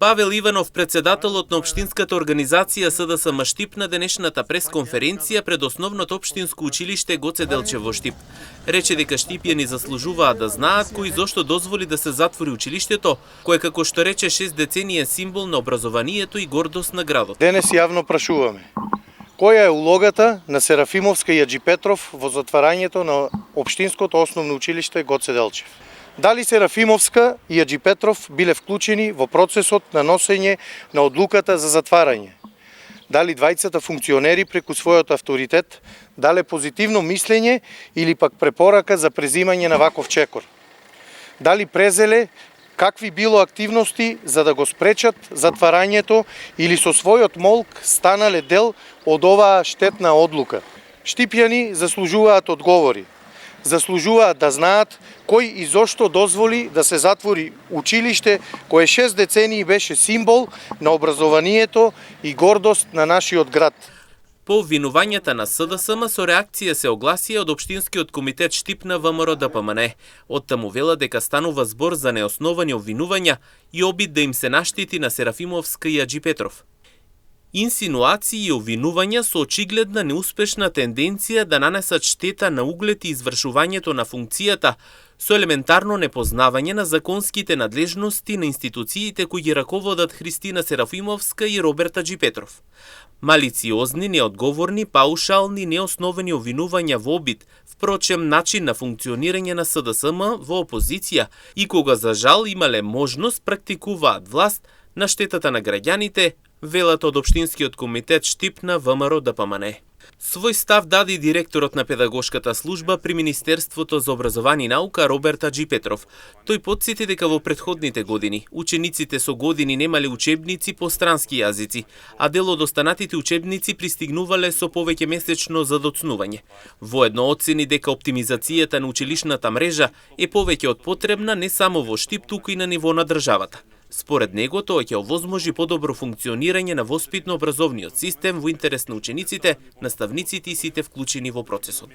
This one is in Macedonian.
Павел Иванов, председателот на општинската организација СДСМ Штип, на денешната пресконференција пред основното општинско училиште Гоце Делчев во Штип. Рече дека штипјани заслужуваат да знаат кој зошто дозволи да се затвори училиштето, кое, како што рече, 6 децении е символ на образованието и гордост на градот. Денес јавно прашуваме: која е улогата на Серафимовска и Аџи Петров во затварањето на општинското основно училиште Гоце Делчев? Дали Серафимовска и Аџи Петров биле вклучени во процесот на носење на одлуката за затварање? Дали двајцата функционери преку својот авторитет дале позитивно мислење или пак препорака за презимање на ваков чекор? Дали презеле какви било активности за да го спречат затварањето или со својот молк станале дел од оваа штетна одлука? Штипјани заслужуваат одговори. Заслужуваат да знаат кој и зошто дозволи да се затвори училиште кое 6 децении беше символ на образованието и гордост на нашиот град. По обвинувањата на СДСМ со реакција се огласија од Општинскиот комитет Штип на ВМРО ДПМН. Од таму вела дека станува збор за неосновани обвинувања и обид да им се наштити на Серафимовска и Аџи Петров. Инсинуации и обвинувања со очигледна неуспешна тенденција да нанесат штета на углед и извршувањето на функцијата, со елементарно непознавање на законските надлежности на институциите кои ги раководат Христина Серафимовска и Роберт Аџи Петров. Малициозни, неодговорни, паушални, неосновени обвинувања во обид, впрочем начин на функционирање на СДСМ во опозиција и кога за жал имале можност практикуваат власт на штетата на граѓаните, велат од Општинскиот комитет Штип на ВМРО ДПМН. Свој став даде директорот на педагошката служба при Министерството за образование и наука Роберт Аџи Петров. Тој потсети дека во претходните години учениците со години немале учебници по странски јазици, а дел од останатите учебници пристигнувале со повеќе месечно задоцнување. Воедно оцени дека оптимизацијата на училишната мрежа е повеќе од потребна не само во Штип, туку и на ниво на државата. Според него, тоа ќе овозможи подобро функционирање на воспитно-образовниот систем во интерес на учениците, наставниците и сите вклучени во процесот.